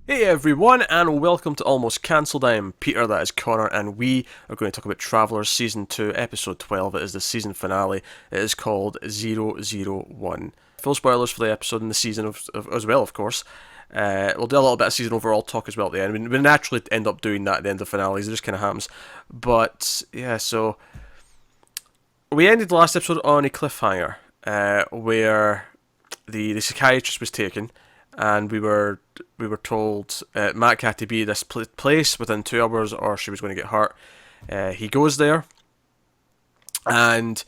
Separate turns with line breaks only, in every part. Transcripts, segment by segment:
Hey everyone, and welcome to Almost Cancelled. I am Peter, that is Connor, and we are going to talk about Travellers Season 2, Episode 12. It is the season finale. It is called 001. Full spoilers for the episode and the season as well, of course. We'll do a little bit of season overall talk as well at the end. We naturally end up doing that at the end of finales, it just kind of happens. But, yeah, so we ended the last episode on a cliffhanger, where the psychiatrist was taken, and we were told Mac had to be at this place within 2 hours, or she was going to get hurt. He goes there, and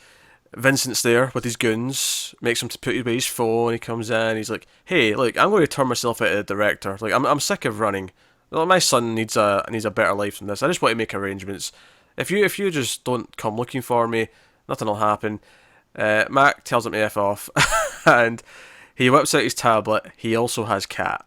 Vincent's there with his goons, makes him to put away his phone. He comes in, he's like, "Hey, look, I'm going to turn myself into the director. Like, I'm sick of running. Well, my son needs a better life than this. I just want to make arrangements. If you just don't come looking for me, nothing will happen." Mac tells him to F off, and he whips out his tablet. He also has Cat.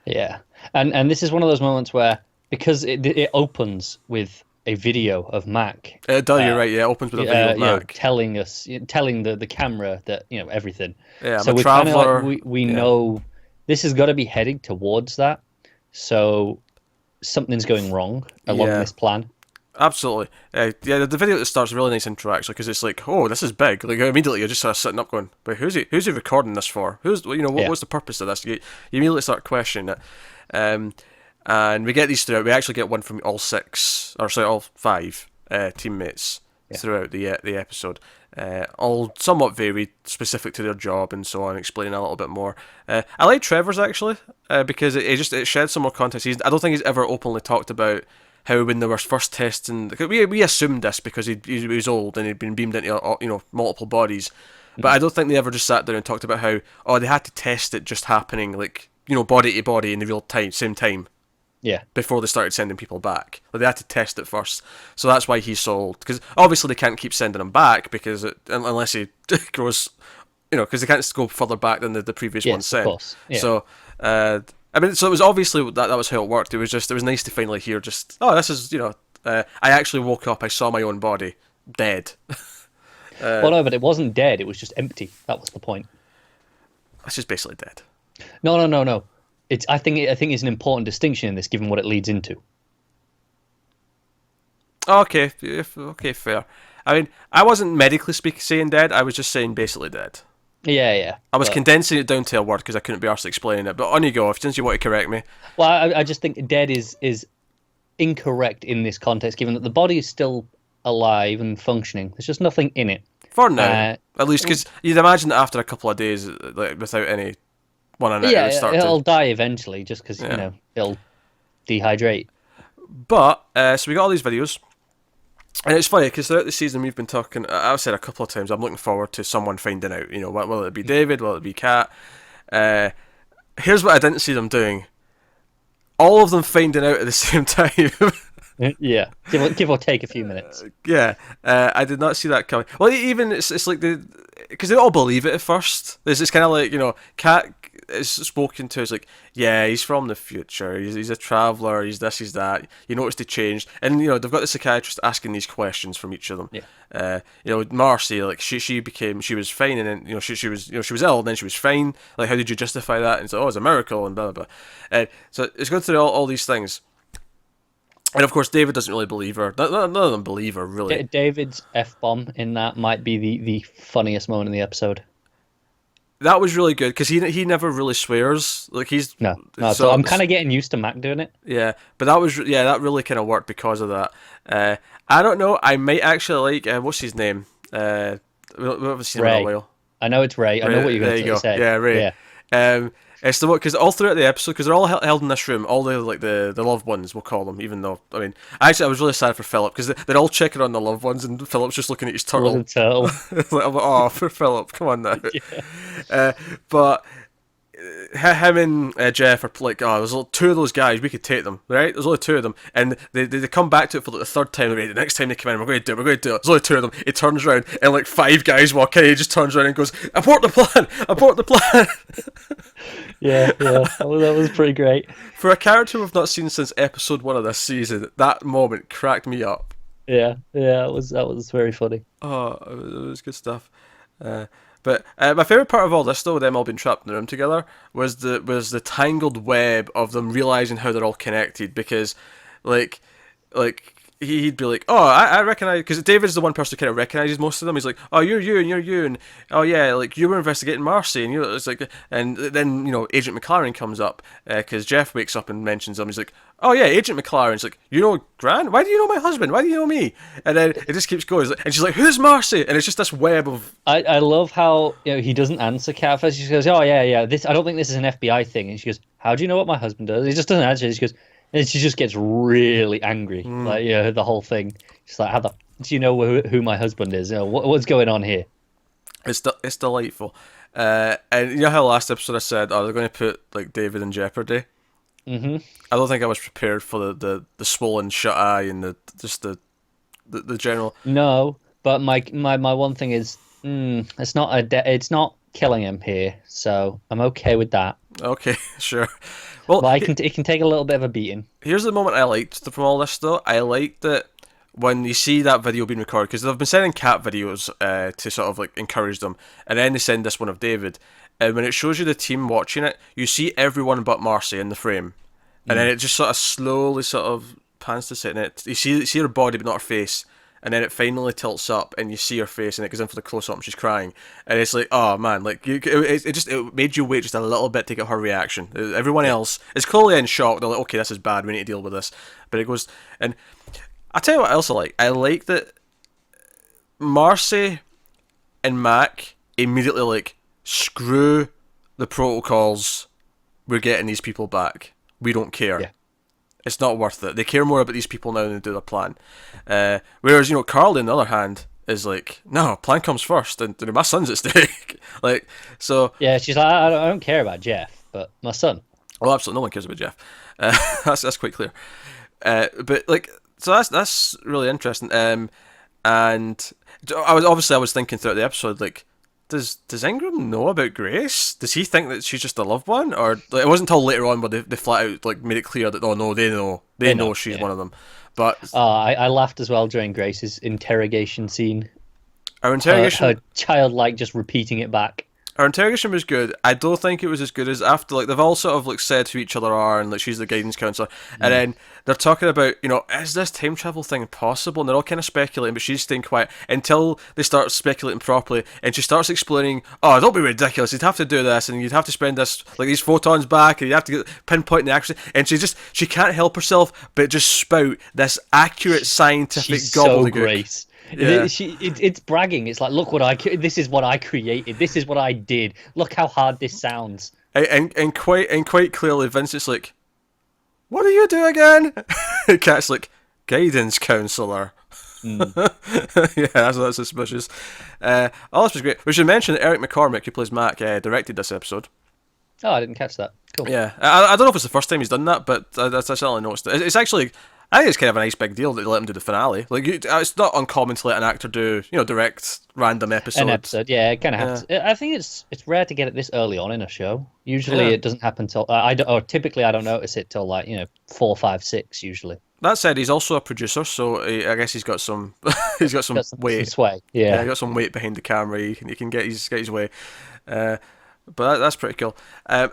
Yeah, and this is one of those moments where because it opens with a video of Mac,
You're right. Yeah, it opens with a video of Mac.
telling the camera that everything.
Yeah, I'm
So
a
we kind of
traveller.
we
Yeah,
know this has got to be heading towards that. So something's going wrong along
yeah,
this plan.
absolutely. Yeah, the video that starts a really nice intro actually, because it's like, oh, this is big. Like immediately you're just sort of sitting up going, but who's he recording this for?
Yeah,
What's the purpose of this? You immediately start questioning it. Um, and we get these throughout. We actually get one from all six, or sorry, all five teammates
yeah,
throughout the episode. All somewhat varied, specific to their job and so on, explaining a little bit more. I like Trevor's actually, because it sheds some more context. I don't think he's ever openly talked about how when they were first testing. We assumed this because he was old and he'd been beamed into multiple bodies, but
mhm,
I don't think they ever just sat down and talked about how they had to test it just happening like body to body in the real time same time
yeah,
before they started sending people back. Like they had to test it first, so that's why he sold. Because obviously they can't keep sending him back because unless he grows, because they can't go further back than the previous one
yes, of
sent.
course, yeah.
So, I mean, so it was obviously that was how it worked. It was nice to finally hear just this is I actually woke up, I saw my own body dead.
Well, no, but it wasn't dead. It was just empty. That was the point.
That's just basically dead.
No, no, no, no. I think it's an important distinction in this, given what it leads into.
Okay, okay, fair. I mean, I wasn't medically saying dead. I was just saying basically dead.
Yeah, yeah.
I was
But
condensing it down to a word because I couldn't be arsed explaining it. But on you go, since you want to correct me.
well, I just think dead is incorrect in this context, given that the body is still alive and functioning. There's just nothing in it.
For now,
Uh,
at least, because you'd imagine that after a couple of days, like without any one on it, it would
yeah,
start
it'll
to.
die eventually, just because
Yeah.
it'll dehydrate.
But so we got all these videos, and it's funny because throughout the season we've been talking. I've said a couple of times I'm looking forward to someone finding out. Will it be David? Will it be Kat? Uh, Here's what I didn't see them doing. All of them finding out at the same time.
Yeah, give or take a few minutes.
Yeah, I did not see that coming. Well, even it's like because they all believe it at first. It's kind of like Kat is spoken to as like, yeah, he's from the future. He's a traveller. He's this. He's that. You notice they changed, and they've got the psychiatrist asking these questions from each of them.
Yeah,
Marcy, like she was fine, and then she was ill, and then she was fine. Like, how did you justify that? And it's like, oh, it's a miracle, and blah blah blah. So it's going through all these things. And of course, David doesn't really believe her. None of them believe her, really.
David's F-bomb in that might be the funniest moment in the episode.
That was really good because he never really swears. Like he's
No, no. So
so
I'm kind of getting used to Mac doing it.
yeah, but that really kind of worked because of that. I don't know. I might actually like what's his name. We haven't seen him in a
Ray.
while.
I know it's Ray. I know what you're
There
going
you
to
go.
say.
Yeah, Ray.
Yeah,
It's the one because all throughout the episode, because they're all held in this room, all the loved ones, we'll call them. Even though, I mean, I was really sad for Philip because they're all checking on the loved ones, and Philip's just looking at his
little
turtle.
turtle.
I'm like, oh, for Philip, come on now.
Yeah.
But him and Jeff are like, oh, there's only two of those guys, we could take them, right? There's only two of them, and they come back to it for like the third time. Right, the next time they come in, we're going to do it. We're going to do it. There's only two of them. He turns around, and like five guys walk in. He just turns around and goes, "Abort the plan! Abort the plan!"
Yeah, yeah. That was pretty great.
For a character we've not seen since episode 1 of this season, that moment cracked me up.
Yeah, yeah. That was very funny.
Oh, it was good stuff. But my favorite part of all this, though, with them all being trapped in the room together, was the tangled web of them realizing how they're all connected. Because, like, he'd be like, oh, I recognize, because David's the one person who kind of recognizes most of them. He's like, oh, you're you and you're you, and oh yeah, like you were investigating Marcy, and it's like, and then Agent McLaren comes up because Jeff wakes up and mentions him. He's like, oh yeah, Agent McLaren. He's like, you know Grant? Why do you know my husband? Why do you know me? And then it just keeps going, and she's like, who's Marcy? And it's just this web of.
I love how he doesn't answer Kat first. She goes, oh yeah, this I don't think this is an FBI thing, and she goes, how do you know what my husband does? He just doesn't answer. She goes. And she just gets really angry, like the whole thing. She's like, "How the do you know who my husband is? What's going on here?"
It's delightful, and you know how last episode I said, "Oh, they're going to put like David in jeopardy."
Mm-hmm.
I don't think I was prepared for the swollen shut eye and the general.
No, but my one thing is, it's not killing him here, so I'm okay with that.
Okay, sure. Well,
But it can take a little bit of a beating.
Here's the moment I liked from all this, though. I liked that when you see that video being recorded, because they've been sending cat videos to sort of like encourage them, and then they send this one of David, and when it shows you the team watching it, you see everyone but Marcy in the frame, and then it just sort of slowly sort of pans to sit in it. You see her body but not her face, and then it finally tilts up, and you see her face, and it goes in for the close up, and she's crying, and it's like, oh man, like it made you wait just a little bit to get her reaction. Everyone else is clearly in shock. They're like, okay, this is bad. We need to deal with this. But it goes, and I tell you what else I like. I like that Marcy and Mac immediately like, screw the protocols. We're getting these people back. We don't care.
Yeah.
It's not worth it. They care more about these people now than they do their plan. Whereas, Carly, on the other hand, is like, no, plan comes first, and my son's at stake. Like, so.
Yeah, she's like, I don't care about Jeff, but my son.
Oh, absolutely, no one cares about Jeff. That's quite clear. But like, so that's really interesting. And I was thinking throughout the episode, like, does Ingram know about Grace? Does he think that she's just a loved one, or like, it wasn't until later on where they flat out like made it clear that they know she's one of them. But
I laughed as well during Grace's interrogation scene.
Our interrogation,
her childlike just repeating it back.
Our interrogation was good. I don't think it was as good as after, like, they've all sort of like said who each other are, and like she's the guidance counselor, and then they're talking about, is this time travel thing possible? And they're all kind of speculating, but she's staying quiet until they start speculating properly, and she starts explaining, oh, don't be ridiculous, you'd have to do this, and you'd have to spend this, like, these photons back, and you have to pinpoint the action, and she can't help herself but just spout this accurate scientific
She's
gobbledygook.
So great.
Yeah.
It's bragging. It's like, look this is what I created. This is what I did. Look how hard this sounds.
And quite clearly, Vincent's like, what do you do again? Cat's like, guidance counselor. Yeah, that's suspicious. All this was great. We should mention that Eric McCormick, who plays Mac, directed this episode.
Oh, I didn't catch that. Cool.
Yeah, I don't know if it's the first time he's done that, but I certainly noticed it. It's actually, I think it's kind of a nice big deal that they let him do the finale. Like, it's not uncommon to let an actor do, direct random episodes.
An episode, yeah, it kind of has. I think it's rare to get it this early on in a show. Usually, it doesn't happen till typically I don't notice it till 4, 5, 6 usually.
That said, he's also a producer, so I guess he's got some weight.
Some sway. Yeah,
he got some weight behind the camera. He can get his way. But that's pretty cool. I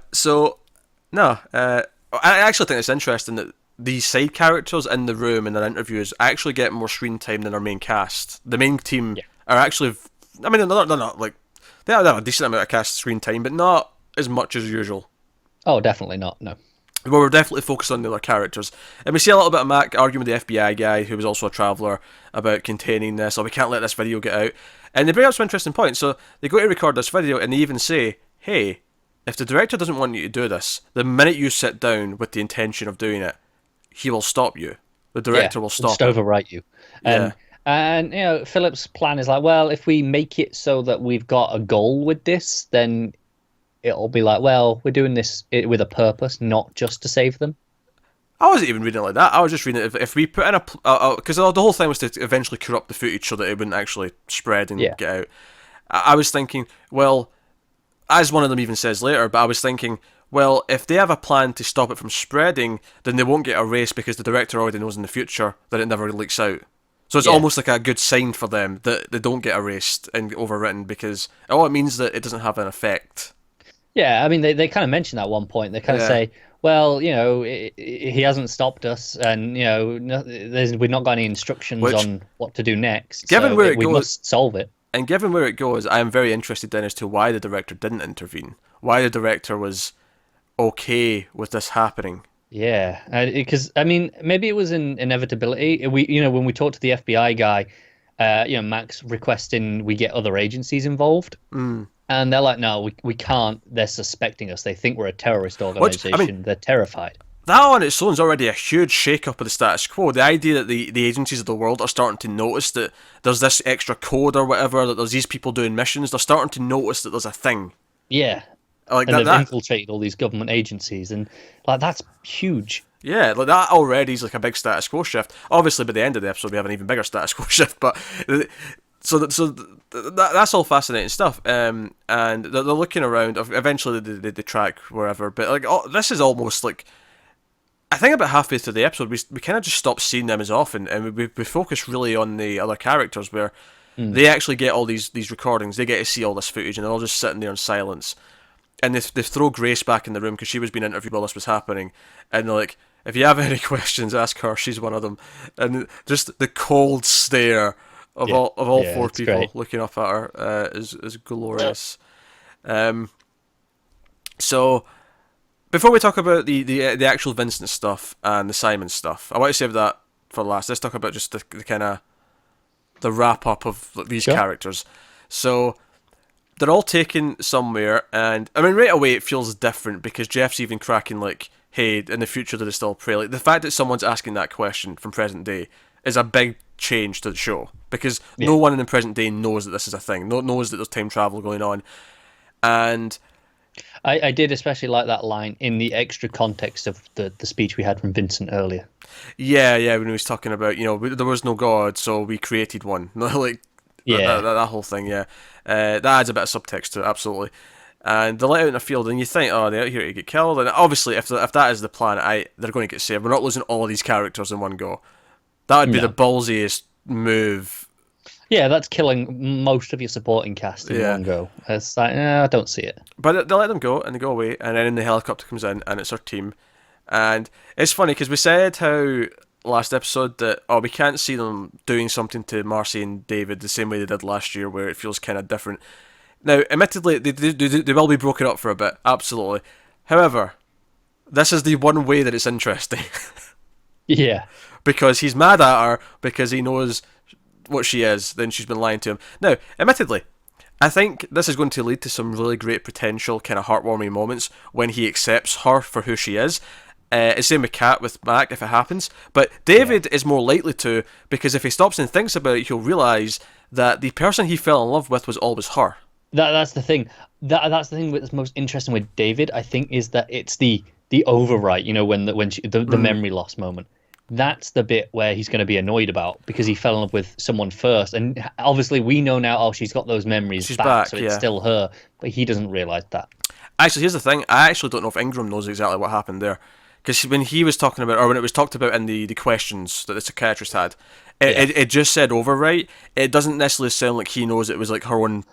actually think it's interesting that these side characters in the room in their interviews actually get more screen time than our main cast. The main team are actually, I mean, they're not like, they have a decent amount of cast screen time, but not as much as usual.
Oh, definitely not. No.
Well, we're definitely focused on the other characters. And we see a little bit of Mac arguing with the FBI guy, who was also a traveller, about containing this, or we can't let this video get out. And they bring up some interesting points. So they go to record this video, and they even say, hey, if the director doesn't want you to do this, the minute you sit down with the intention of doing it, he will stop you. The director will stop.
Just overwrite you. And Philip's plan is like, well, if we make it so that we've got a goal with this, then it'll be like, well, we're doing this with a purpose, not just to save them.
I wasn't even reading it like that. I was just reading it if we put in because the whole thing was to eventually corrupt the footage so that it wouldn't actually spread and get out. I was thinking, well, as one of them even says later, but I was thinking, well, if they have a plan to stop it from spreading, then they won't get erased because the director already knows in the future that it never leaks out. So it's
Yeah.
almost like a good sign for them that they don't get erased and overwritten because it means that it doesn't have an effect.
Yeah, I mean, they kind of mention that at one point. They kind of
Yeah.
say, well, he hasn't stopped us, and we've not got any instructions
Which,
on what to do next,
given
so
where it
we
goes,
must solve it.
and given where it goes, I am very interested then as to why the director didn't intervene. Why the director was okay with this happening.
Yeah, because I mean, maybe it was an inevitability. When we talked to the FBI guy, Max requesting we get other agencies involved, and they're like, no, we can't. They're suspecting us. They think we're a terrorist
Which, I mean,
organization. They're terrified.
that on its own is already a huge shake-up of the status quo. The idea that the agencies of the world are starting to notice that there's this extra code or whatever, that there's these people doing missions, they're starting to notice that there's a thing.
Yeah,
Like
and
that,
they've
that
infiltrated all these government agencies, and like that's huge.
yeah, like that already is like a big status quo shift. Obviously, by the end of the episode, we have an even bigger status quo shift. But that's all fascinating stuff. And they're looking around. Eventually, they track wherever. But like, this is almost like, I think about halfway through the episode, we kind of just stop seeing them as often, and we focus really on the other characters where they actually get all these recordings. They get to see all this footage, and they're all just sitting there in silence. And they throw Grace back in the room because she was being interviewed while this was happening, and they're like, if you have any questions, ask her. She's one of them. And just the cold stare of all
Yeah,
four
it's
people
great.
looking up at her is glorious. So before we talk about the actual Vincent stuff and the Simon stuff, I want to save that for last. Let's talk about just the kind of the wrap up of these
Sure.
characters. So they're all taken somewhere, and I mean, right away it feels different because Jeff's even cracking like, "Hey, in the future there is still prey." Like the fact that someone's asking that question from present day is a big change to the show because no one in the present day knows that this is a thing. No knows that there's time travel going on, and
I did especially like that line in the extra context of the speech we had from Vincent earlier.
yeah, when he was talking about there was no God, so we created one. Like
Yeah.
that whole thing, yeah. That adds a bit of subtext to it, absolutely. And they let out in the field, and you think, oh, they're out here to get killed. And obviously, if that is the plan, they're going to get saved. We're not losing all of these characters in one go. That would be
No.
the ballsiest move.
Yeah, that's killing most of your supporting cast in
Yeah.
one go. It's like, I don't see it.
But they let them go, and they go away, and then the helicopter comes in, and it's our team. And it's funny, because we said how last episode that, we can't see them doing something to Marcy and David the same way they did last year, where it feels kind of different. Now, admittedly, they will be broken up for a bit, absolutely. However, this is the one way that it's interesting.
Yeah.
Because he's mad at her because he knows what she is, then she's been lying to him. Now, admittedly, I think this is going to lead to some really great potential kind of heartwarming moments when he accepts her for who she is. It's same with Mac if it happens, but David is more likely to, because if he stops and thinks about it, he'll realise that the person he fell in love with was always her.
That's the thing. That's the thing that's most interesting with David, I think, is that it's the overwrite, when the memory loss moment. That's the bit where he's going to be annoyed about because he fell in love with someone first, and obviously we know now. Oh, she's got those memories
She's
back, so
yeah.
it's still her, but he doesn't realize that.
Actually, here's the thing. I actually don't know if Ingram knows exactly what happened there, because when he was talking about, or when it was talked about in the questions that the psychiatrist had, it just said overwrite. It doesn't necessarily sound like he knows it was like her own,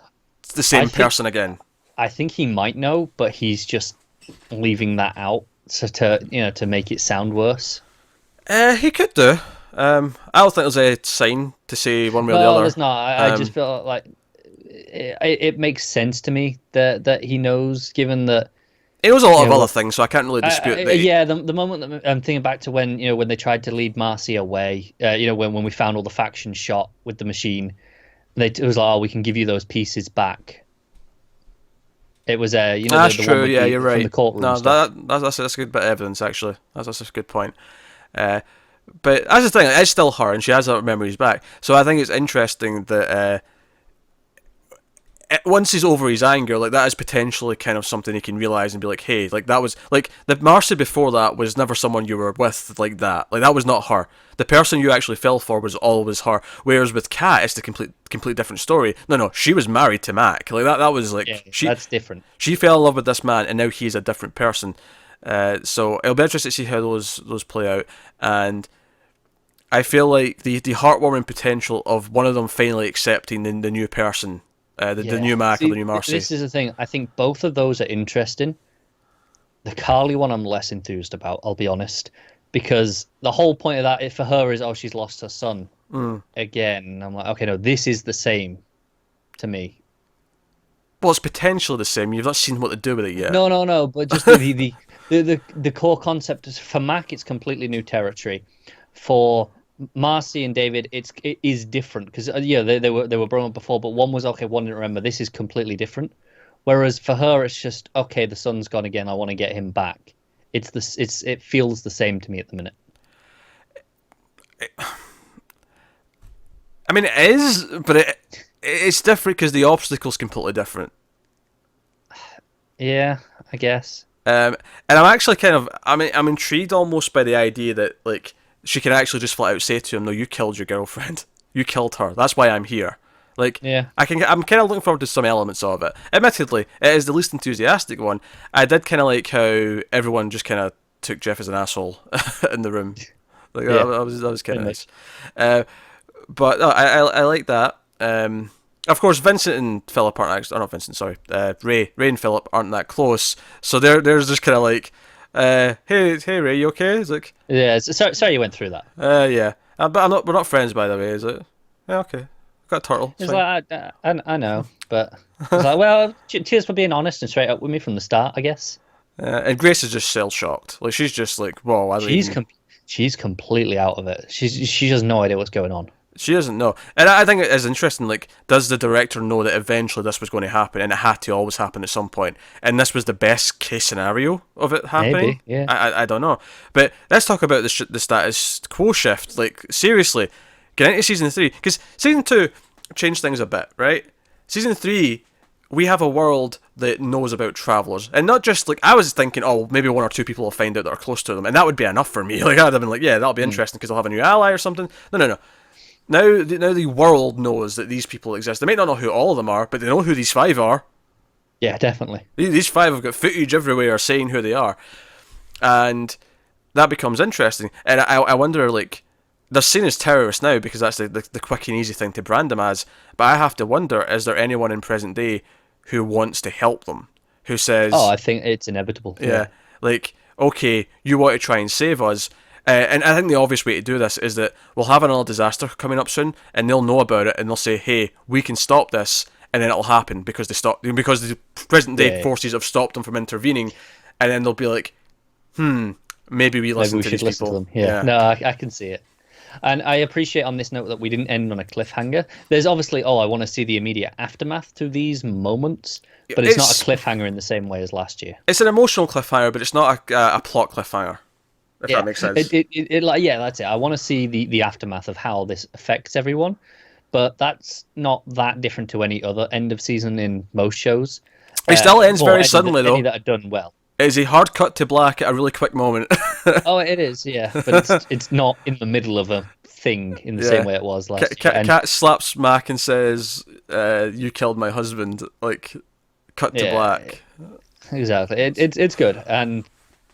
the same person again.
I think he might know, but he's just leaving that out to make it sound worse.
He could do. I don't think there's a sign to say one way or the other.
There's not. I just feel like it makes sense to me that he knows, given that
he knows a lot of other things, so I can't really dispute that.
Yeah, the moment that I'm thinking back to when when they tried to lead Marcy away, when we found all the factions shot with the machine, it was like, we can give you those pieces back. It was
that's
the
true.
one with
Yeah, you're right.
From the courtroom
No,
stuff.
that's a good bit of evidence actually. That's a good point. But that's the thing. It's still her, and she has her memories back. So I think it's interesting that once he's over his anger, like that is potentially kind of something he can realize and be like, hey, like that was like the Marcy before that was never someone you were with like that. Like that was not her. The person you actually fell for was always her. Whereas with Kat, it's the complete different story. No, she was married to Mac. Like that was like
that's different.
She fell in love with this man, and now he's a different person. So it'll be interesting to see how those play out. And I feel like the heartwarming potential of one of them finally accepting the new person, the new Mac or
See,
the new Marcy.
this is the thing. I think both of those are interesting. The Carly one I'm less enthused about, I'll be honest, because the whole point of that for her is, oh, she's lost her son again. I'm like, okay, no, this is the same to me.
Well, it's potentially the same. You've not seen what they do with it yet.
No, but just the core concept is for Mac, it's completely new territory. For Marcy and David, it is different because they were brought up before, but one was okay, one didn't remember. This is completely different. Whereas for her, it's just okay. The son's gone again. I want to get him back. It feels the same to me at the minute.
I mean, it is, but it's different because the obstacle's completely different.
Yeah, I guess.
And I'm actually I'm intrigued almost by the idea that like she can actually just flat out say to him, "No, you killed your girlfriend. You killed her. That's why I'm here." Like,
yeah.
I'm kind of looking forward to some elements of it. Admittedly, it is the least enthusiastic one. I did kind of like how everyone just kind of took Jeff as an asshole in the room. Like,
Yeah.
that was kind of nice. But no, I like that. Of course, Vincent and Philip aren't actually, or not Vincent, sorry, Ray and Philip aren't that close. So there's just kind of like, hey Ray, you okay? It's like,
Yeah. Sorry you went through that.
yeah, but we're not friends by the way, is it? Yeah, okay. Got a turtle.
It's like I know, but it's like, well, cheers for being honest and straight up with me from the start, I guess.
And Grace is just shell shocked. Like she's just like, whoa, I don't even...
she's completely out of it. She has no idea what's going on.
She doesn't know, and I think it is interesting. Like, does the director know that eventually this was going to happen, and it had to always happen at some point, and this was the best case scenario of it happening?
Maybe, yeah.
I don't know, but let's talk about the status quo shift. Like, seriously, get into season 3 because season 2 changed things a bit, right? Season 3, we have a world that knows about travelers, and not just like I was thinking, oh, maybe one or two people will find out that are close to them, and that would be enough for me. Like I'd have been like, yeah, that'll be interesting because they'll have a new ally or something. No. Now the world knows that these people exist. They might not know who all of them are, but they know who these 5 are.
Yeah, definitely.
These 5 have got footage everywhere saying who they are, and that becomes interesting. And I wonder, like, they're seen as terrorists now because that's the quick and easy thing to brand them as. But I have to wonder, is there anyone in present day who wants to help them? Who says...
Oh, I think it's inevitable.
Yeah. Like, okay, you want to try and save us. And I think the obvious way to do this is that we'll have another disaster coming up soon, and they'll know about it, and they'll say, "Hey, we can stop this," and then it'll happen because because the present day forces have stopped them from intervening, and then they'll be like, maybe we listen to these people.
To them. Yeah. No, I can see it. And I appreciate on this note that we didn't end on a cliffhanger. There's obviously, I want to see the immediate aftermath to these moments, but it's not a cliffhanger in the same way as last year.
It's an emotional cliffhanger, but it's not a plot cliffhanger. If that makes sense.
That's it. I want to see the aftermath of how this affects everyone, but that's not that different to any other end of season in most shows.
It still ends very suddenly, though.
Any that are done well.
It is a hard cut to black at a really quick moment.
Oh, it is, yeah, but it's not in the middle of a thing in the same way it was last year.
Cat slaps Mac and says, "You killed my husband." Like, cut to black.
Exactly. It's good, and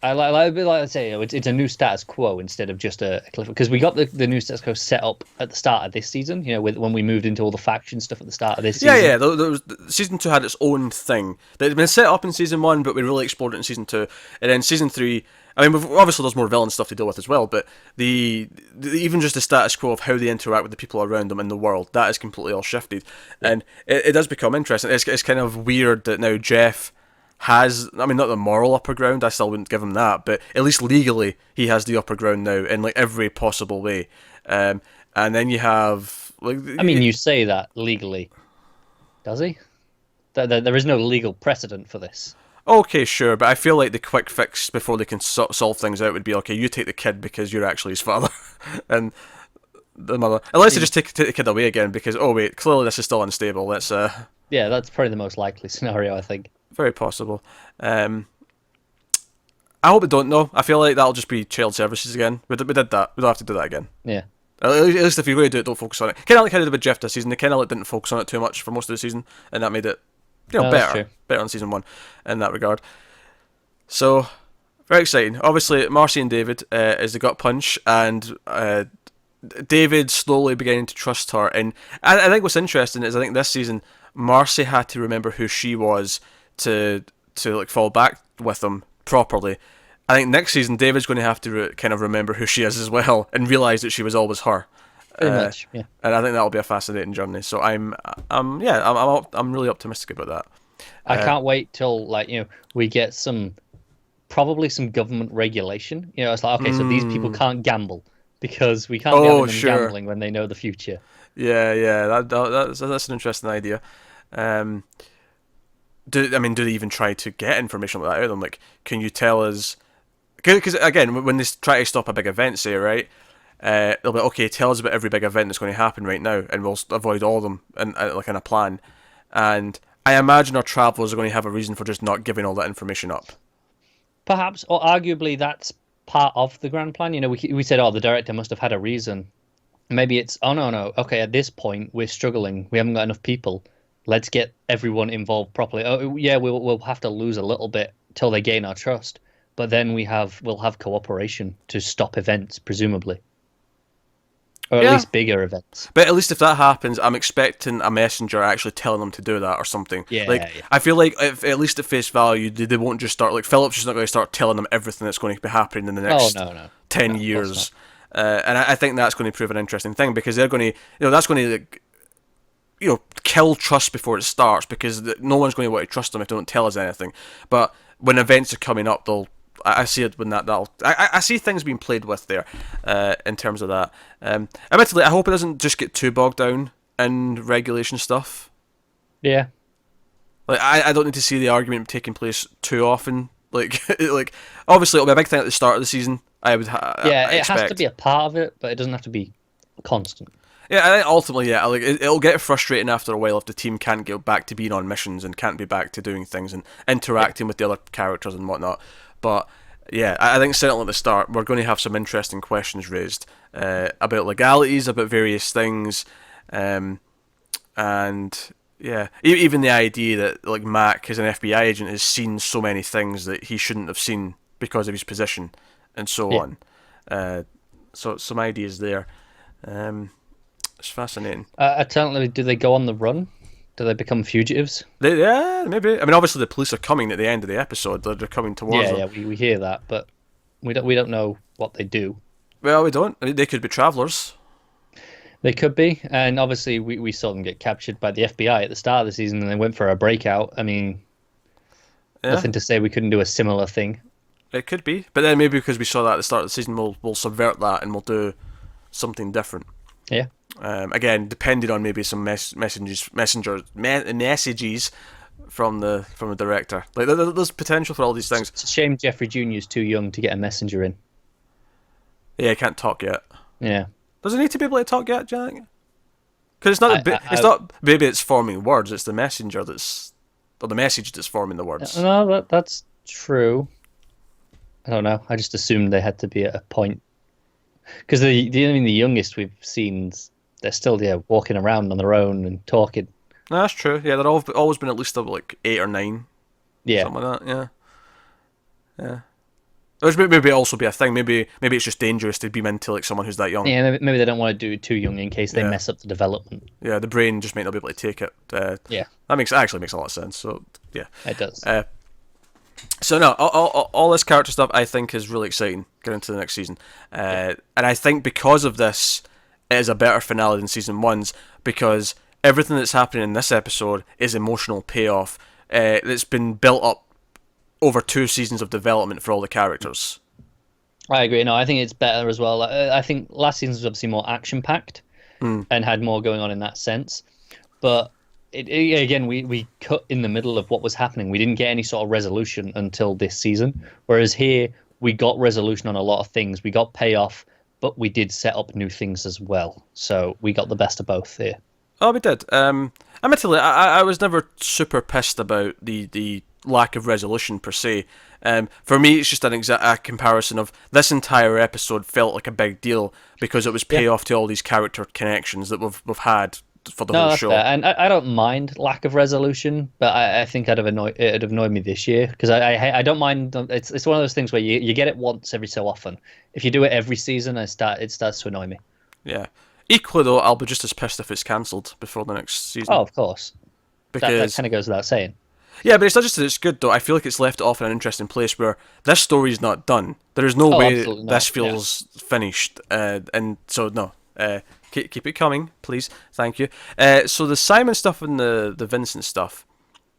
I like to say, it's a new status quo instead of just a cliff, because we got the new status quo set up at the start of this season. When we moved into all the faction stuff at the start of this season.
Yeah. Season 2 had its own thing that had been set up in season 1, but we really explored it in season 2, and then season 3. I mean, obviously there's more villain stuff to deal with as well, but even just the status quo of how they interact with the people around them in the world, that is completely all shifted, and it does become interesting. It's kind of weird that now Jeff has, I mean, not the moral upper ground, I still wouldn't give him that, but at least legally he has the upper ground now in like every possible way. And then you have like,
I mean, you say that legally, does he? There is no legal precedent for this.
Okay, sure, but I feel like the quick fix before they can solve things out would be, okay, you take the kid because you're actually his father, and the mother, unless they just take the kid away again because, oh wait, clearly this is still unstable. Let's
yeah, that's probably the most likely scenario, I think.
Very possible. I hope it don't, though. I feel like that'll just be child services again. We did that. We don't have to do that again.
Yeah.
At least if you're going to do it, don't focus on it. Kind of like how they did with Jeff this season. They kind of didn't focus on it too much for most of the season, and that made it, better on season 1 in that regard. So, very exciting. Obviously, Marcy and David is the gut punch, and David slowly beginning to trust her, and I think what's interesting is I think this season Marcy had to remember who she was to like fall back with him properly. I think next season David's going to have to kind of remember who she is as well and realize that she was always her.
Pretty much, yeah.
And I think that'll be a fascinating journey. So I'm really optimistic about that.
I can't wait till we get probably some government regulation. It's like, okay, so these people can't gamble because we can't get them gambling when they know the future.
Yeah, that's an interesting idea. Do they even try to get information like that out of them? Like, can you tell us? Because again, when they try to stop a big event, say, right, they'll be okay. Tell us about every big event that's going to happen right now, and we'll avoid all of them, and like in a plan. And I imagine our travelers are going to have a reason for just not giving all that information up.
Perhaps, or arguably, that's part of the grand plan. We said, oh, the director must have had a reason. Maybe it's, oh no, okay, at this point we're struggling. We haven't got enough people. Let's get everyone involved properly. Oh yeah, we'll have to lose a little bit till they gain our trust, but then we'll have cooperation to stop events, presumably, or at least bigger events.
But at least if that happens, I'm expecting a messenger actually telling them to do that or something.
Yeah.
I feel like if, at least at face value, they won't just start, like, Philip's just not going to start telling them everything that's going to be happening in the next 10 years. And I think that's going to prove an interesting thing, because they're going to, that's going to, like, kill trust before it starts, because no one's going to want to trust them if they don't tell us anything. But when events are coming up, I see it when I see things being played with there, in terms of that. Admittedly, I hope it doesn't just get too bogged down in regulation stuff.
Yeah.
Like, I don't need to see the argument taking place too often. Like, obviously it'll be a big thing at the start of the season. It
has to be a part of it, but it doesn't have to be constant.
Yeah, I think ultimately, it'll get frustrating after a while if the team can't get back to being on missions and can't be back to doing things and interacting with the other characters and whatnot. But yeah, I think certainly at the start we're going to have some interesting questions raised about legalities, about various things, and yeah, even the idea that, like, Mac, as an FBI agent, has seen so many things that he shouldn't have seen because of his position and so on. So some ideas there. It's fascinating.
Alternatively, do they go on the run? Do they become fugitives?
Yeah, maybe. I mean, obviously the police are coming at the end of the episode. They're coming towards them.
Yeah, we hear that, but we don't know what they do.
Well, we don't. I mean, they could be travelers.
They could be, and obviously we saw them get captured by the FBI at the start of the season, and they went for a breakout. I mean, nothing to say we couldn't do a similar thing.
It could be, but then maybe because we saw that at the start of the season, we'll subvert that and we'll do something different.
Yeah.
Again, depending on maybe some messages from the director. Like, there's potential for all these things.
It's a shame Jeffrey Jr. is too young to get a messenger in.
Yeah, he can't talk yet.
Yeah.
Does he need to be able to talk yet, Jack? Because it's not it's not maybe it's forming words. It's the messenger or the message that's forming the words.
No, that's true. I don't know. I just assumed they had to be at a point. Because the youngest we've seen, they're still walking around on their own and talking.
No, that's true. Yeah, they've always been at least like 8 or 9.
Yeah,
something like that. Yeah. Which maybe also be a thing. Maybe it's just dangerous to beam into, like, someone who's that young.
Yeah, maybe they don't want to do it too young in case they mess up the development.
Yeah, the brain just might not be able to take it.
Yeah,
that actually makes a lot of sense. So yeah,
it does.
So no, all this character stuff I think is really exciting going into the next season, and I think because of this, it is a better finale than season 1's, because everything that's happening in this episode is emotional payoff. That's been built up over 2 seasons of development for all the characters.
I agree. No, I think it's better as well. I think last season was obviously more action packed and had more going on in that sense, but. Again, we cut in the middle of what was happening. We didn't get any sort of resolution until this season. Whereas here, we got resolution on a lot of things. We got payoff, but we did set up new things as well. So we got the best of both here.
Oh, we did. Admittedly, I was never super pissed about the lack of resolution per se. For me, it's just a comparison of this entire episode felt like a big deal because it was payoff to all these character connections that we've had for the whole show.
Fair. And I don't mind lack of resolution, but I think it'd have annoyed me this year, because I don't mind. It's one of those things where you get it once every so often. If you do it every season, it starts to annoy me.
Yeah. Equally though, I'll be just as pissed if it's cancelled before the next season.
Oh, of course. That
Because
kind of goes without saying.
yeah, but it's not just that it's good though. I feel like it's left off in an interesting place where this story's not done. There is no
Oh,
way
absolutely not.
this feels finished, and so no. Keep it coming, please. Thank you. So the Simon stuff and the Vincent stuff,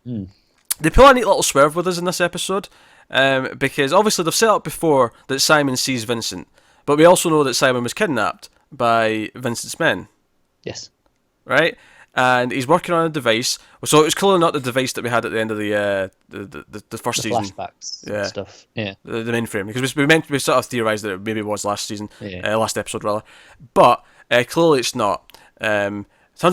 they pull a neat little swerve with us in this episode, because obviously they've set up before that Simon sees Vincent, but we also know that Simon was kidnapped by Vincent's men,
Yes.
right? And he's working on a device. So it was clearly not the device that we had at the end of the first
The
season.
flashbacks
Yeah.
and stuff. Yeah.
The mainframe, because we sort of theorized that it maybe was last season,
Yeah.
last episode rather, but clearly it's not. Turns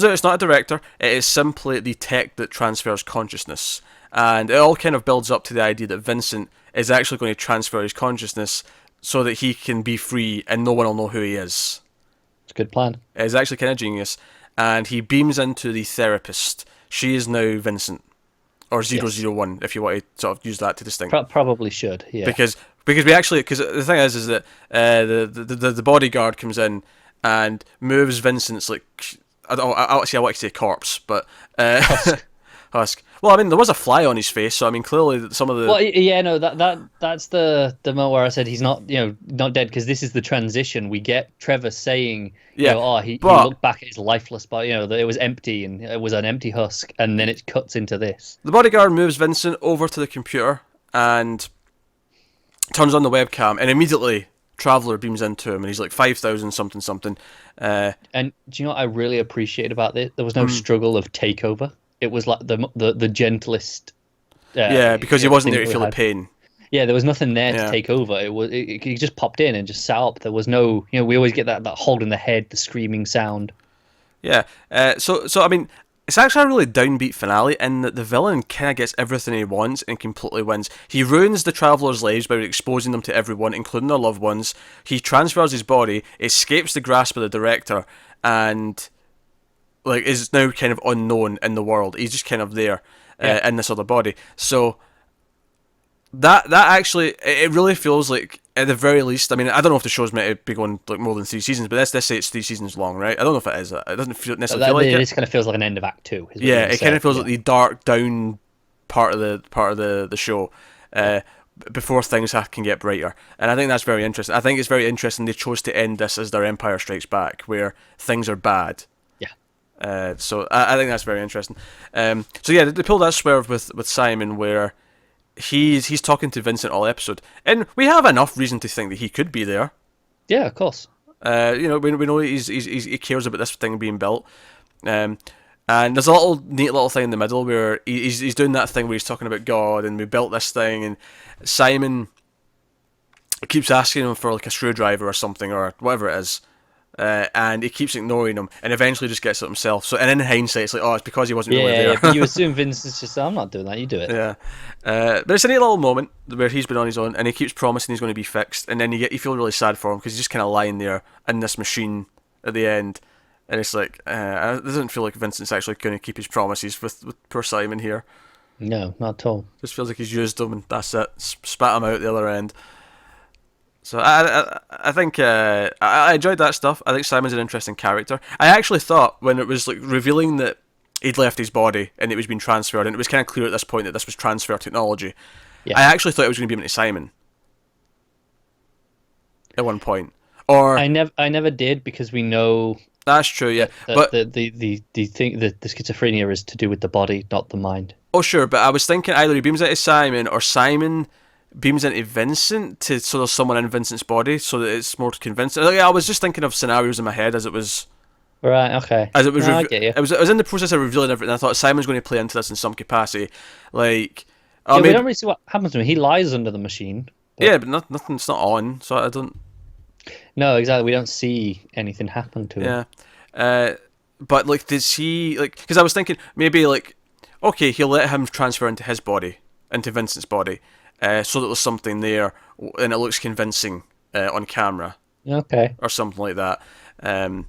out it's not a director. It is simply the tech that transfers consciousness, and it all kind of builds up to the idea that Vincent is actually going to transfer his consciousness so that he can be free and no one will know who he is.
It's a good plan.
It's actually kind of genius, and he beams into the therapist. She is now Vincent, or 001, if you want to sort of use that to distinguish.
Probably should. Yeah.
Because because the thing is that the bodyguard comes in and moves Vincent's like I want to say corpse, but husk. Well, I mean, there was a fly on his face, so I mean, clearly some of the
Well, yeah, no, that's the moment where I said he's not, not dead, because this is the transition. We get Trevor saying, he looked back at his lifeless body, that it was empty and it was an empty husk, and then it cuts into this.
the bodyguard moves Vincent over to the computer and turns on the webcam, and immediately Traveller beams into him, and he's like 5,000 something.
And do you know what I really appreciate about this? There was no struggle of takeover. It was like the gentlest.
Because he wasn't there to feel the pain.
Yeah, there was nothing there to take over. He just popped in and just sat up. There was no, we always get that holding the head, the screaming sound.
Yeah. So I mean, it's actually a really downbeat finale in that the villain kind of gets everything he wants and completely wins. He ruins the Traveller's lives by exposing them to everyone, including their loved ones. He transfers his body, escapes the grasp of the director, and is now kind of unknown in the world. He's just kind of there in this other body. So that actually, it really feels like, at the very least, I mean, I don't know if the show's meant to be going like more than 3 seasons, but let's say it's 3 seasons long, right? I don't know if it is. It doesn't necessarily feel like it.
This kind of feels like an end of Act 2.
Yeah, it kind of feels like the dark down part of the show. Before things can get brighter, and I think that's very interesting. I think it's very interesting they chose to end this as their Empire Strikes Back, where things are bad. So I think that's very interesting. So yeah, they pull that swerve with Simon where he's talking to Vincent all episode, and we have enough reason to think that he could be there.
Yeah, of course.
We know he cares about this thing being built. And there's a neat little thing in the middle where he's doing that thing where he's talking about God and we built this thing, and Simon keeps asking him for like a screwdriver or something or whatever it is. And he keeps ignoring him, and eventually just gets it himself. So, and in hindsight, it's like, it's because he wasn't really there.
Yeah, but you assume Vincent's just, I'm not doing that. You do it.
Yeah, but it's a neat little moment where he's been on his own, and he keeps promising he's going to be fixed, and then you feel really sad for him because he's just kind of lying there in this machine at the end, and it's like, it doesn't feel like Vincent's actually going to keep his promises with poor Simon here.
No, not at all.
Just feels like he's used them, and that's it. Spat him out the other end. So I think I enjoyed that stuff. I think Simon's an interesting character. I actually thought when it was like revealing that he'd left his body and it was being transferred, and it was kind of clear at this point that this was transfer technology. Yeah. I actually thought it was going to be into Simon at one point. Or
I never did, because we know
that's true. Yeah,
but the thing, the schizophrenia is to do with the body, not the mind.
Oh sure, but I was thinking either he beams into Simon or Simon beams into Vincent to so there's someone in Vincent's body so that it's more convincing. Like, I was just thinking of scenarios in my head as it was.
Right. Okay.
As it was,
I get you.
I was in the process of revealing everything. I thought Simon's going to play into this in some capacity, like.
We don't really see what happens to him. He lies under the machine.
But nothing's not on, so I don't.
No, exactly. We don't see anything happen to him.
Yeah, but like, did he like? Because I was thinking maybe like, okay, he'll let him transfer into his body, into Vincent's body. So that there's something there, and it looks convincing on camera.
Okay.
Or something like that. And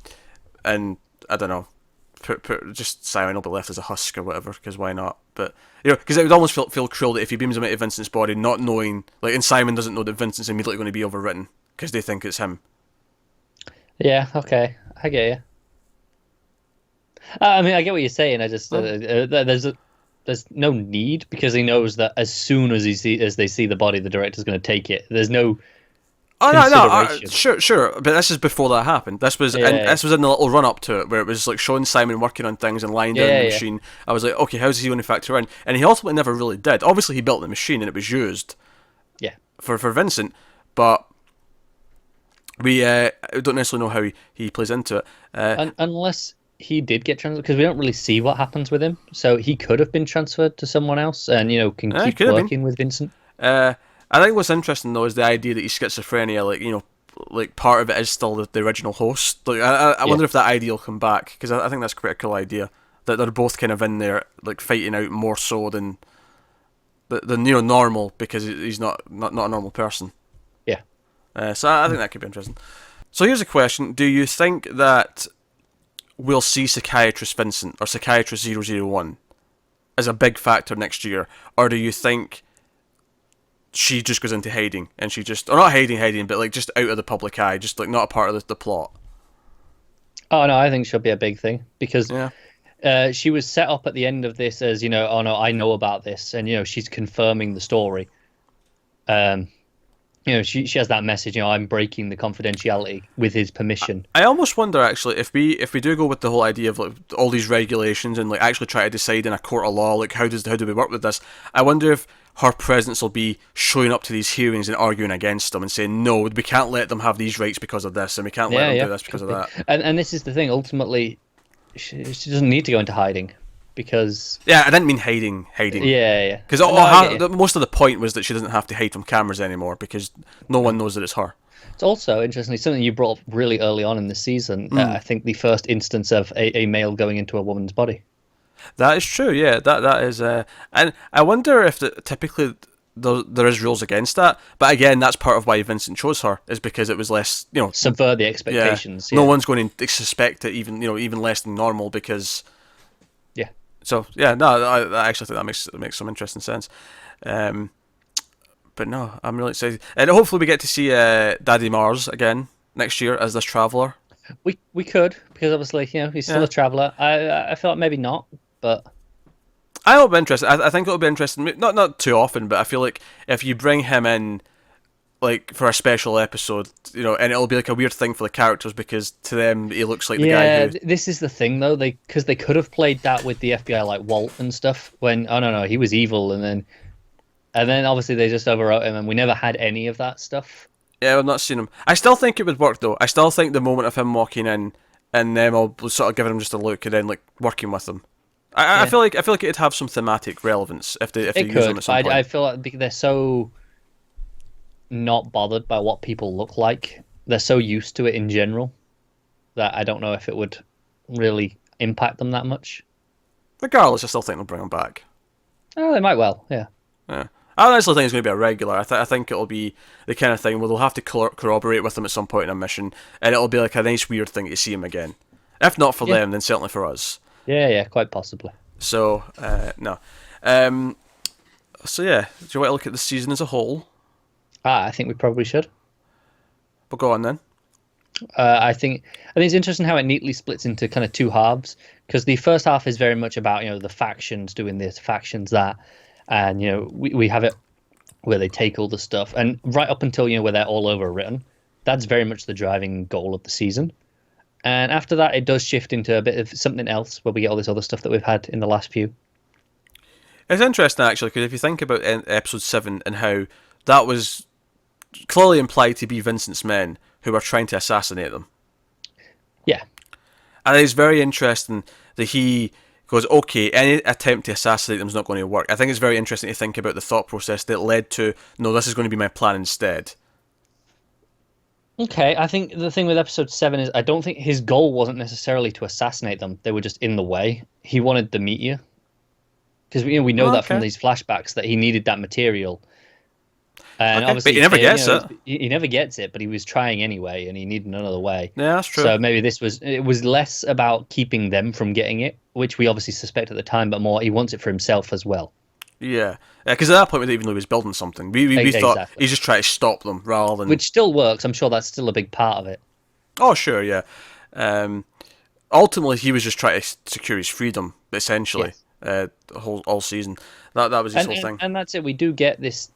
I don't know, put just Simon will be left as a husk or whatever, because why not? But because it would almost feel cruel that if he beams him into Vincent's body, not knowing, like, and Simon doesn't know that Vincent's immediately going to be overwritten because they think it's him.
Yeah. Okay. I get you. I mean, I get what you're saying. I just
Huh?
there's no need because he knows that as soon as they see the body, the director's going to take it. There's no
Oh no,
consideration.
sure, but this is before that happened.
Yeah,
This was in the little run up to it, where it was like showing Simon working on things and lying down in
yeah,
the
yeah,
machine. I was like, okay, how's he going to factor in? And he ultimately never really did. Obviously, he built the machine and it was used
yeah.
for Vincent, but we don't necessarily know how he plays into it.
Unless he did get transferred, because we don't really see what happens with him. So he could have been transferred to someone else, and can
It
keep
could have been.
working with Vincent.
I think what's interesting though is the idea that he's schizophrenia, like part of it is still the original host. Like I
Yeah,
wonder if that idea will come back because I think that's quite a cool idea that they're both kind of in there like fighting out more so than normal because he's not a normal person.
yeah.
So I think that could be interesting. So here's a question: do you think that we'll see psychiatrist Vincent or psychiatrist 001 as a big factor next year, or do you think she just goes into hiding and or not hiding, but like just out of the public eye, just like not a part of the plot?
Oh no, I think she'll be a big thing because
Yeah.
she was set up at the end of this as oh no, I know about this, and she's confirming the story. Um, she has that message. I'm breaking the confidentiality with his permission.
I almost wonder actually if we do go with the whole idea of like all these regulations and like actually try to decide in a court of law like how do we work with this? I wonder if her presence will be showing up to these hearings and arguing against them and saying no, we can't let them have these rights because of this, and we can't let
Yeah,
them
yeah,
do this because
could
of
be.
that.
And this is the thing. Ultimately, she doesn't need to go into hiding because
Yeah, I didn't mean hiding.
yeah, yeah.
Because
No, I get you.
most of the point was that she doesn't have to hide from cameras anymore because no one knows that it's her.
It's also interestingly something you brought up really early on in the season. I think the first instance of a male going into a woman's body.
That is true, yeah. That is, and I wonder if typically there is rules against that. But again, that's part of why Vincent chose her is because it was less,
Subvert the
yeah.
expectations.
No
Yeah,
one's going to suspect it even less than normal because.
yeah.
So yeah, no, I actually think that makes some interesting sense. But no, I'm really excited, and hopefully we get to see Daddy Mars again next year as this traveler.
We could because obviously he's still
Yeah.
a traveler. I feel like maybe not, but
I hope interesting. I think it'll be interesting. Not too often, but I feel like if you bring him in, like for a special episode, and it'll be like a weird thing for the characters because to them he looks like the guy
yeah,
who.
this is the thing though. Because they could have played that with the FBI like Walt and stuff. When oh no he was evil, and then obviously they just overwrote him, and we never had any of that stuff.
Yeah, I've not seen him. I still think it would work though. I still think the moment of him walking in and them all sort of giving him just a look and then like working with him. I
Yeah.
feel like it'd have some thematic relevance if they
It
use them
could,
at some
but
point.
I feel like they're so not bothered by what people look like. They're so used to it in general that I don't know if it would really impact them that much.
Regardless, I still think they'll bring him back.
Oh, they might well, yeah.
Yeah. I honestly think it's going to be a regular. I think it'll be the kind of thing where they'll have to corroborate with him at some point in a mission, and it'll be like a nice weird thing to see him again. If not for
Yeah.
them, then certainly for us.
Yeah, quite possibly.
So, no. So yeah, do you want to look at the season as a whole?
I think we probably should.
But go on then.
I think it's interesting how it neatly splits into kind of two halves because the first half is very much about the factions doing this, factions that, and we have it where they take all the stuff and right up until where they're all overwritten. That's very much the driving goal of the season. And after that, it does shift into a bit of something else where we get all this other stuff that we've had in the last few.
It's interesting actually because if you think about episode 7 and how that was clearly implied to be Vincent's men who were trying to assassinate them.
Yeah.
And it's very interesting that he goes, okay, any attempt to assassinate them is not going to work. I think it's very interesting to think about the thought process that led to, no, this is going to be my plan instead.
Okay, I think the thing with episode 7 is I don't think his goal wasn't necessarily to assassinate them. They were just in the way. He wanted the meteor. Because we know that from
Okay.
these flashbacks that he needed that material. And
Okay,
obviously
but he never gets it.
He never gets it, but he was trying anyway, and he needed another way.
Yeah, that's true.
So maybe it was less about keeping them from getting it, which we obviously suspect at the time, but more he wants it for himself as well.
Yeah, because at that point we didn't even know he was building something. We thought
Exactly.
he's just trying to stop them rather than.
Which still works. I'm sure that's still a big part of it.
Oh sure, yeah. Ultimately, he was just trying to secure his freedom, essentially,
Yes.
all season. That was his whole thing.
And that's it. We do get this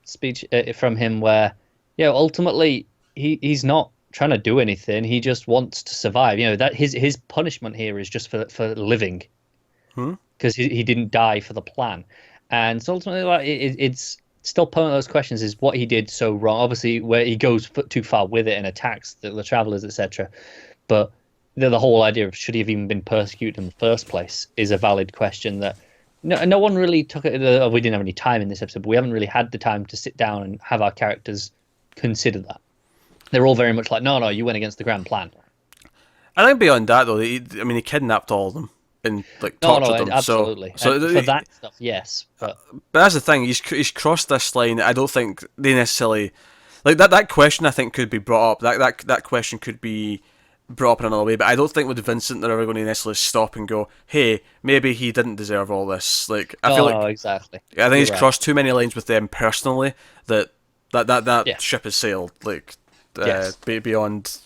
speech from him where, ultimately he's not trying to do anything. He just wants to survive. That his punishment here is just for living, because he didn't die for the plan. And so ultimately, like it's still one of those questions: is what he did so wrong? Obviously, where he goes too far with it and attacks the travelers, etc. But the whole idea of should he have even been persecuted in the first place is a valid question that no one really took it. We didn't have any time in this episode, but we haven't really had the time to sit down and have our characters consider that. They're all very much like, no, you went against the grand plan.
I think beyond that, though, he kidnapped all of them and tortured them.
Absolutely. So for that stuff, yes, but
that's the thing. He's crossed this line. I don't think they necessarily that question. I think could be brought up. That question could be brought up in another way, but I don't think with Vincent they're ever going to necessarily stop and go, hey, maybe he didn't deserve all this. I feel like
exactly.
I think he's crossed too many lines with them personally that
Yeah.
ship has sailed
Yes.
beyond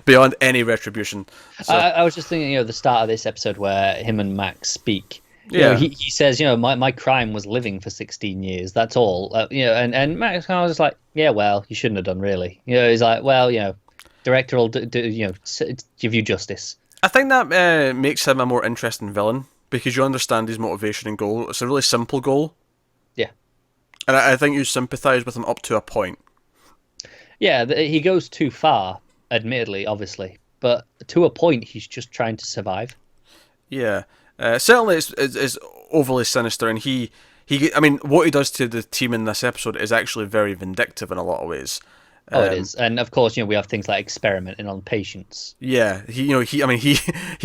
beyond any retribution. So,
I was just thinking, the start of this episode where him and Max speak. He says, my crime was living for 16 years. That's all. And Max kind of was like, yeah, well, you shouldn't have done really. He's like, well, director will give you justice.
I think that makes him a more interesting villain because you understand his motivation and goal. It's a really simple goal.
Yeah.
And I think you sympathise with him up to a point.
Yeah, he goes too far, admittedly, obviously. But to a point, he's just trying to survive.
Yeah. Certainly it's overly sinister, and what he does to the team in this episode is actually very vindictive in a lot of ways.
It is, and of course, we have things like experimenting on patients.
Yeah, he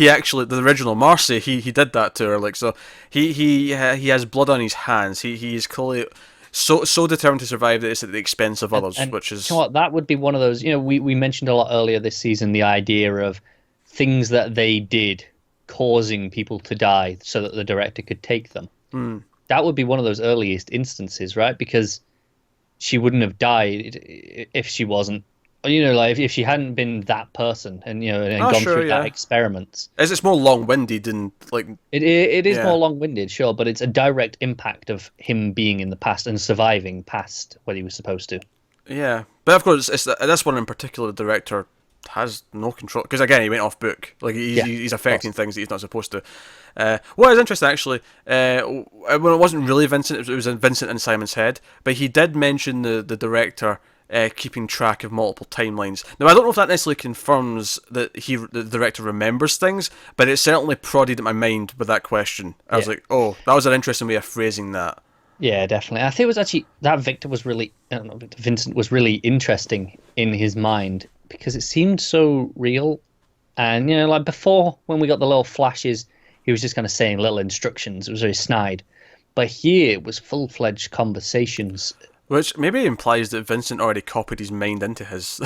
actually, the original Marcy, he did that to her. So he has blood on his hands. He is clearly so determined to survive that it's at the expense of others, which is.
You know what, that would be one of those. We mentioned a lot earlier this season the idea of things that they did causing people to die so that the director could take them. That would be one of those earliest instances, right? Because she wouldn't have died if she wasn't, if she hadn't been that person and gone through that experiment.
As it's more long-winded than
It is more long-winded, sure, but it's a direct impact of him being in the past and surviving past what he was supposed to.
Yeah, but of course, it's this one in particular. The director has no control because again, he went off book. He's affecting things that he's not supposed to. What is interesting actually, when it wasn't really Vincent, it was in Vincent and Simon's head, but he did mention the director keeping track of multiple timelines. Now I don't know if that necessarily confirms that the director remembers things, but it certainly prodded at my mind with that question. I was like, oh, that was an interesting way of phrasing that.
Yeah, definitely. I think it was actually that Vincent was really interesting in his mind because it seemed so real. And, like before when we got the little flashes, he was just kind of saying little instructions. It was very snide. But here it was full-fledged conversations.
Which maybe implies that Vincent already copied his mind into his.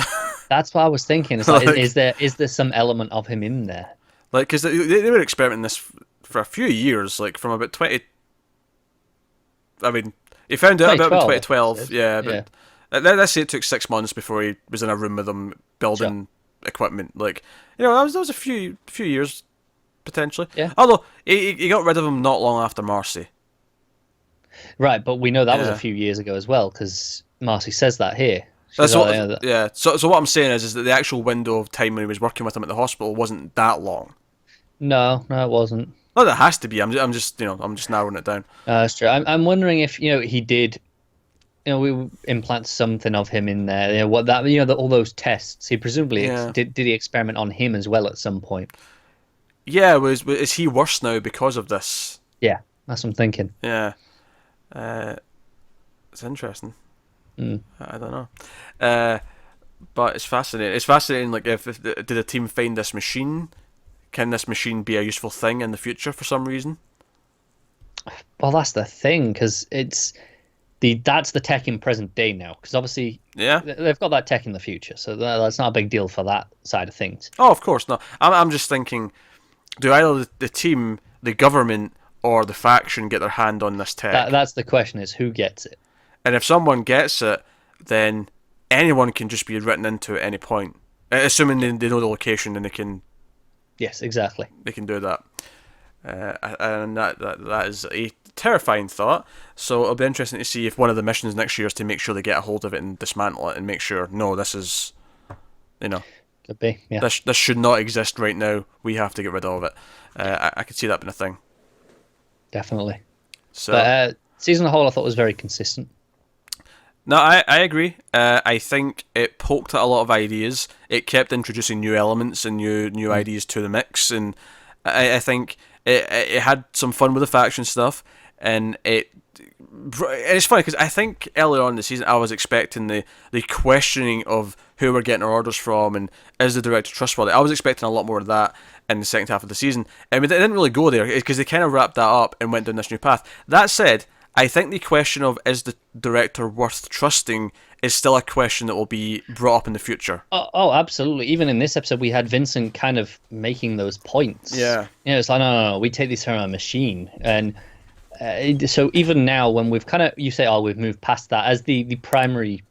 That's what I was thinking. It's like, is there some element of him in there?
Because they were experimenting this for a few years, from about 20... I mean, he found out about 2012, but let's say it took 6 months before he was in a room with them building equipment. That was a few years, potentially.
Yeah.
Although, he got rid of him not long after Marcy.
Right, but we know that was a few years ago as well, because Marcy says that here.
So what I'm saying is that the actual window of time when he was working with him at the hospital wasn't that long.
No, it wasn't.
Well, it has to be. I'm just narrowing it down.
That's true. I'm wondering if he did, we implant something of him in there. All those tests. He presumably did he experiment on him as well at some point?
Yeah. Is he worse now because of this?
Yeah, that's what I'm thinking.
Yeah. It's interesting. I don't know. But it's fascinating. It's fascinating. If did the team find this machine? Can this machine be a useful thing in the future for some reason?
Well, that's the thing, because that's the tech in present day now. Because obviously, they've got that tech in the future, so that's not a big deal for that side of things.
Oh, of course not. I'm just thinking, do either the team, the government, or the faction get their hand on this tech?
That's the question: is who gets it?
And if someone gets it, then anyone can just be written into at any point. Assuming they know the location and
Yes, exactly.
they can do that. And that is a terrifying thought. So it'll be interesting to see if one of the missions next year is to make sure they get a hold of it and dismantle it and make sure, no, this is,
Could be, yeah.
this should not exist right now. We have to get rid of it. I could see that being a thing.
Definitely.
So,
But season as a whole, I thought was very consistent.
no, I agree. I think it poked at a lot of ideas. It kept introducing new elements and new ideas to the mix, and I think it had some fun with the faction stuff, and it's funny because I think earlier on in the season I was expecting the questioning of who we're getting our orders from and is the director trustworthy. I was expecting a lot more of that in the second half of the season. I mean, they didn't really go there because they kind of wrapped that up and went down this new path. That said, I think the question of is the director worth trusting is still a question that will be brought up in the future.
Oh, absolutely. Even in this episode, we had Vincent kind of making those points.
Yeah.
It's like, no, we take this from a machine. And so even now, when we've kind of, you say, oh, we've moved past that as the primary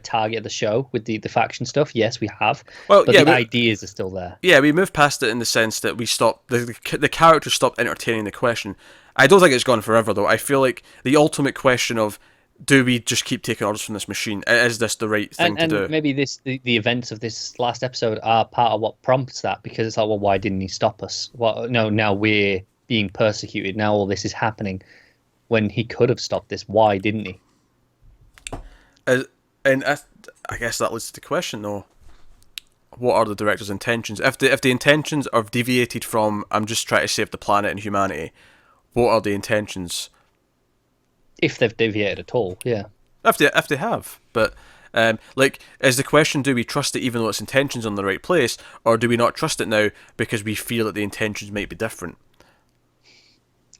target of the show with the faction stuff. Yes, we have.
Well,
but
yeah,
the ideas are still there.
Yeah, we moved past it in the sense that we stopped the characters stopped entertaining the question. I don't think it's gone forever though. I feel like the ultimate question of do we just keep taking orders from this machine? Is this the right thing to do?
And maybe the events of this last episode are part of what prompts that, because it's like, well, why didn't he stop us? Well, no, now we're being persecuted. Now all this is happening when he could have stopped this. Why didn't he?
And I guess that leads to the question though. What are the director's intentions? If the intentions are deviated from I'm just trying to save the planet and humanity, what are the intentions?
If they've deviated at all, yeah.
If they have, but is the question: do we trust it even though its intentions are in the right place, or do we not trust it now because we feel that the intentions might be different?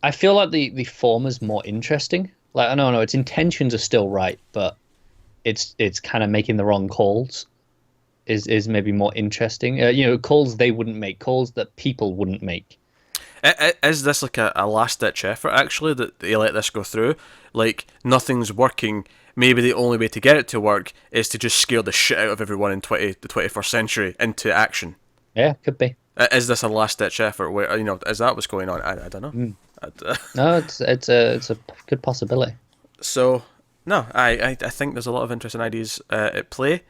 I feel like the former is more interesting. Like, no, its intentions are still right, but it's kind of making the wrong calls. Is maybe more interesting. Calls they wouldn't make, calls that people wouldn't make.
Is this like a last-ditch effort, actually, that they let this go through? Like, nothing's working. Maybe the only way to get it to work is to just scare the shit out of everyone in the 21st century into action.
Yeah, could be.
Is this a last-ditch effort? Where is that what's going on? I don't know.
No, it's a good possibility.
So, no, I think there's a lot of interesting ideas at play.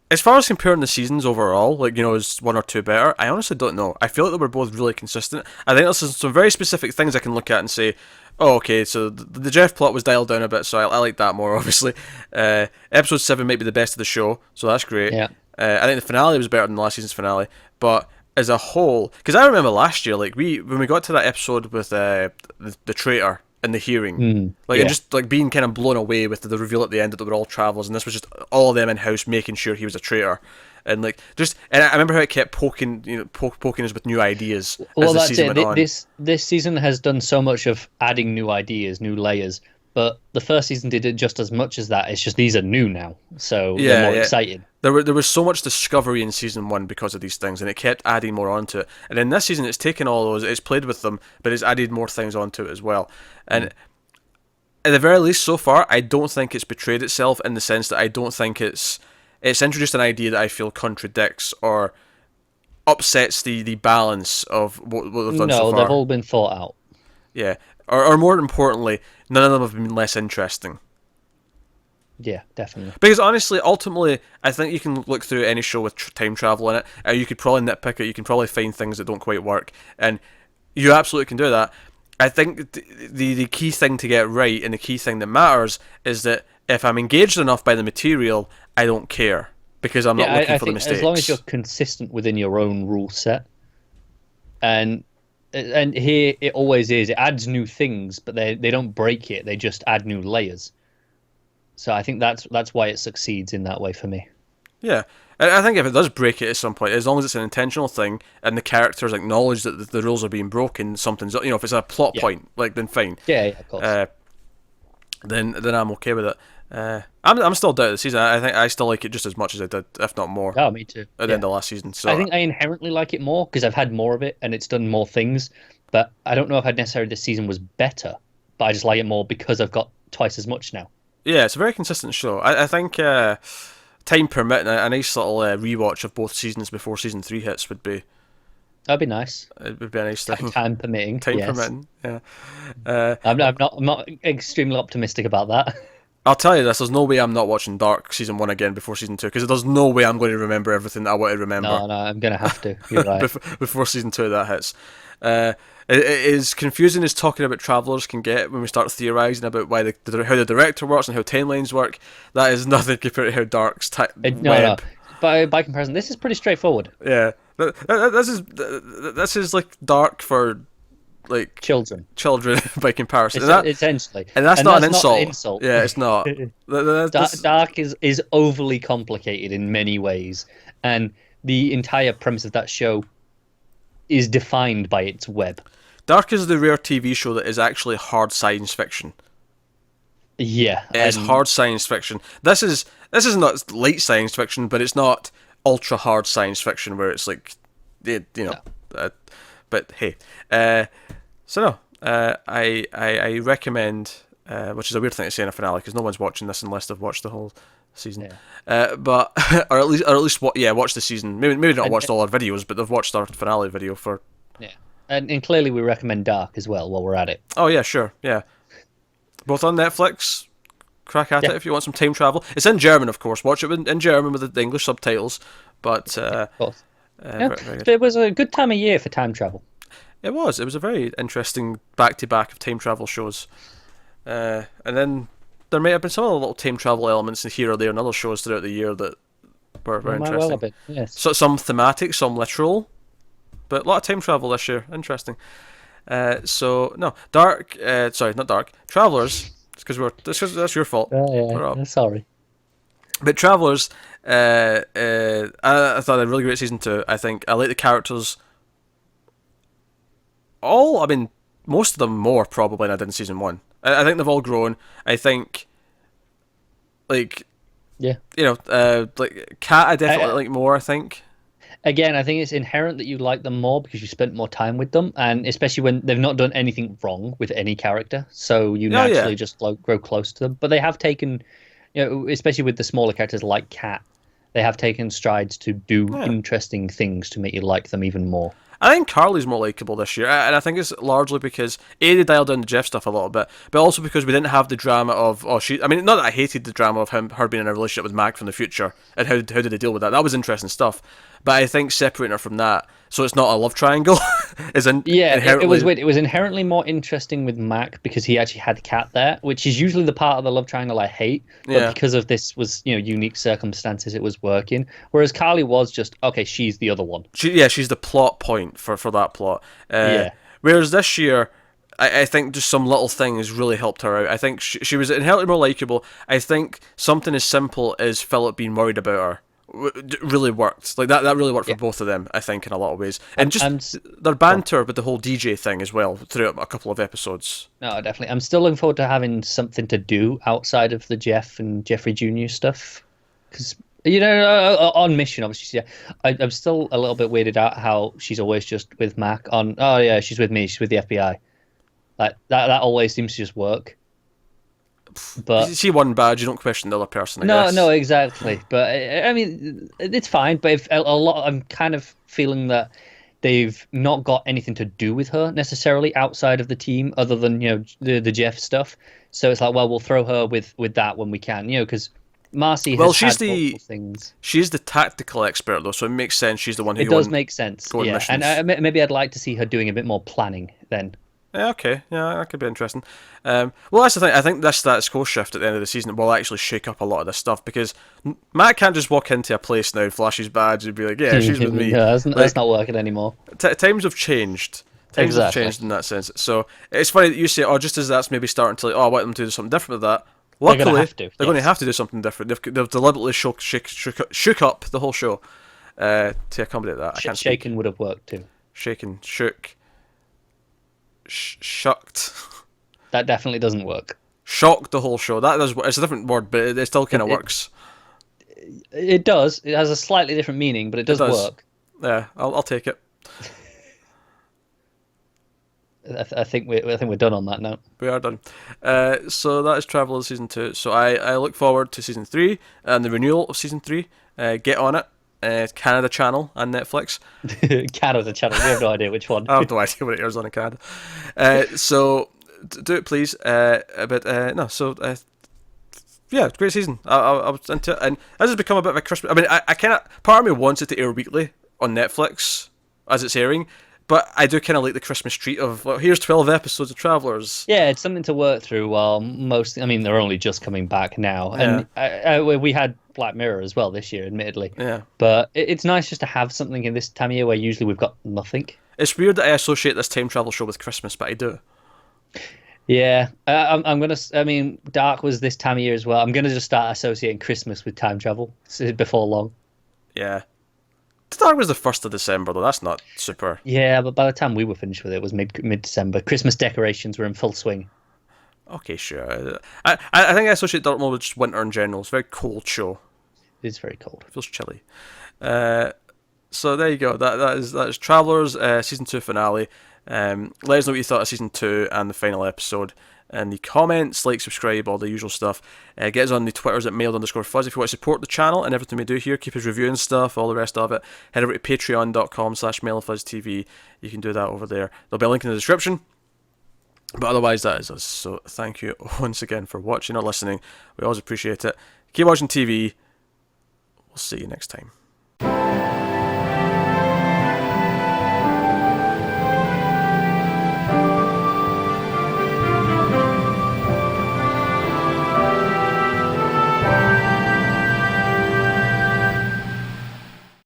As far as comparing the seasons overall, is one or two better? I honestly don't know. I feel like they were both really consistent. I think there's some very specific things I can look at and say, oh, okay, so the Jeff plot was dialed down a bit, so I like that more, obviously. Episode 7 might be the best of the show, so that's great.
Yeah.
I think the finale was better than last season's finale, but as a whole, because I remember last year, when we got to that episode with the traitor in the hearing, and just being kind of blown away with the reveal at the end that they were all travelers, and this was just all of them in house making sure he was a traitor, and I remember how it kept poking us with new ideas.
Well,
as the
that's
season
it.
went on.
This season has done so much of adding new ideas, new layers, but the first season did it just as much as that. It's just these are new now, so they're more exciting.
There was so much discovery in season 1 because of these things, and it kept adding more onto it. And in this season, it's taken all those, it's played with them, but it's added more things onto it as well. And at the very least, so far, I don't think it's betrayed itself in the sense that I don't think it's introduced an idea that I feel contradicts or upsets the balance of what they've done so far.
No, they've all been thought out.
Yeah, or more importantly, none of them have been less interesting.
Yeah, definitely.
Because honestly, ultimately, I think you can look through any show with time travel in it, you could probably nitpick it, you can probably find things that don't quite work, and you absolutely can do that. I think the key thing to get right, and the key thing that matters, is that if I'm engaged enough by the material, I don't care, because I'm not looking for the mistakes.
As long as you're consistent within your own rule set, and here it always is, it adds new things, but they don't break it, they just add new layers. So I think that's why it succeeds in that way for me.
Yeah, I think if it does break it at some point, as long as it's an intentional thing and the characters acknowledge that the rules are being broken, something's if it's a plot point, then fine.
Yeah, of course.
Then I'm okay with it. I'm still down the season. I think I still like it just as much as I did, if not more.
Oh, me too.
At the end of last season. So
I think I inherently like it more because I've had more of it and it's done more things. But I don't know if I'd necessarily this season was better, but I just like it more because I've got twice as much now.
Yeah, it's a very consistent show. I think time permitting, a nice little rewatch of both seasons before season 3 hits would be.
That'd be nice.
It would be a nice thing.
Time permitting.
Time
yes.
permitting. Yeah.
I'm not extremely optimistic about that.
I'll tell you this: there's no way I'm not watching Dark season 1 again before season 2, because there's no way I'm going to remember everything that I want to remember.
No, I'm gonna have to. You're right.
before season 2 that hits. It is confusing as talking about Travellers can get when we start theorising about how the director works and how timelines work. That is nothing compared to how Dark's
No. By comparison, this is pretty straightforward.
Yeah, this is like Dark for like
children
by comparison.
Essentially,
and that's not an insult. Yeah, it's not.
Dark is overly complicated in many ways, and the entire premise of that show is defined by its web.
Dark is the rare TV show that is actually hard science fiction.
Yeah,
it's hard science fiction. This is not light science fiction, but it's not ultra hard science fiction where it's like, you know. No. But hey, so no, I recommend, which is a weird thing to say in a finale because no one's watching this unless they've watched the whole season. Yeah. But or at least watch the season. Maybe not watched all our videos, but they've watched our finale video for.
Yeah, and clearly we recommend Dark as well while we're at it.
Oh yeah, sure, yeah. Both on Netflix. Crack at it if you want some time travel. It's in German, of course. Watch it in German with the English subtitles. But
of course.
Very good.
It was a good time of year for time travel.
It was. It was a very interesting back-to-back of time travel shows. And then there may have been some other little time travel elements in here or there in other shows throughout the year that were very interesting.
Well, a bit, yes.
So, some thematic, some literal, but a lot of time travel this year. Interesting. So no, Dark. Sorry, not Dark. Travelers. Because that's your fault.
Oh yeah, sorry.
But Travellers, I thought a really great season 2. I think I like the characters. Most of them more probably than I did in season 1. I think they've all grown. I think, like,
yeah,
like Kat, I definitely like more. I think.
Again, I think it's inherent that you like them more because you spent more time with them, and especially when they've not done anything wrong with any character, so you naturally just grow close to them. But they have taken, especially with the smaller characters like Kat, they have taken strides to do interesting things to make you like them even more.
I think Carly's more likeable this year, and I think it's largely because they dialed down the Jeff stuff a little bit, but also because we didn't have the drama of not that I hated the drama of her being in a relationship with Mac from the future, and how did they deal with that? That was interesting stuff, but I think separating her from that, so it's not a love triangle,
it was weird. It was inherently more interesting with Mac because he actually had Kat there, which is usually the part of the love triangle I hate, but because of this was unique circumstances, it was working. Whereas Carly was just okay, she's the other one.
She's the plot point for that plot. Whereas this year, I think just some little things really helped her out. I think she was inherently more likable. I think something as simple as Philip being worried about her really worked. Like that really worked for both of them, I think, in a lot of ways. And their banter with the whole DJ thing as well throughout a couple of episodes.
No, definitely. I'm still looking forward to having something to do outside of the Jeff and Jeffrey Jr. stuff. Because, on mission, obviously, I'm still a little bit weirded out how she's always just with Mac on, oh yeah, she's with me, she's with the FBI. Like, that always seems to just work. But
you see one badge, you don't question the other person. I guess.
No, exactly. But I mean, it's fine. But if I'm kind of feeling that they've not got anything to do with her necessarily outside of the team, other than the Jeff stuff. So it's like, well, we'll throw her with that when we can, because Marcy has had multiple things.
She's the tactical expert though, so it makes sense. She's the one who
does make sense. Yeah,
missions.
And maybe I'd like to see her doing a bit more planning then.
Yeah, okay. Yeah, that could be interesting. Well, that's the thing. I think this status quo shift at the end of the season will actually shake up a lot of this stuff because Matt can't just walk into a place now, flash his badge, and be like, "Yeah, she's with me."
Yeah, that's not working anymore.
Times have changed. Times have changed in that sense. So it's funny that you say, "Oh, just as that's maybe starting to, I want them to do something different with that." Luckily, they're going to have to do something different. They've deliberately shook up the whole show to accommodate that.
Shaken would have worked too.
Shaken, shook. Shucked.
That definitely doesn't work.
Shocked the whole show. It's a different word, but it still kind of works.
It does. It has a slightly different meaning, but it does work.
Yeah, I'll take it.
I think we're done on that note.
We are done. So that is Travelers Season 2. So I look forward to Season 3 and the renewal of Season 3. Get on it. Canada Channel and Netflix.
Canada Channel. We have no idea which one.
I have no idea what it airs on in Canada. So do it, please. No, so yeah, great season. I was into it, and this has become a bit of a Christmas. I mean, I kind of part of me wants it to air weekly on Netflix as it's airing, but I do kind of like the Christmas treat of, well, here's 12 episodes of Travelers.
Yeah, it's something to work through while most. I mean, they're only just coming back now, and we had Black Mirror as well this year, admittedly.
Yeah,
but it's nice just to have something in this time of year where usually we've got nothing.
it's weird that I associate this time travel show with Christmas, but I do.
Yeah, I'm gonna. I mean, Dark was this time of year as well. I'm gonna just start associating Christmas with time travel before long.
Yeah. Dark was the 1st of December, though. That's not super.
Yeah, but by the time we were finished with it, it was mid December. Christmas decorations were in full swing.
Okay, sure. I think I associate Dark more with just winter in general. It's a very cold show.
It's very cold.
It feels chilly. So there you go. That is Travelers Season 2 finale. Let us know what you thought of Season 2 and the final episode in the comments. Like, subscribe, all the usual stuff. Get us on the Twitters at mailed_fuzz if you want to support the channel and everything we do here. Keep us reviewing stuff, all the rest of it. Head over to patreon.com/mailfuzztv. You can do that over there. There'll be a link in the description. But otherwise, that is us. So thank you once again for watching or listening. We always appreciate it. Keep watching TV. We'll see you next time.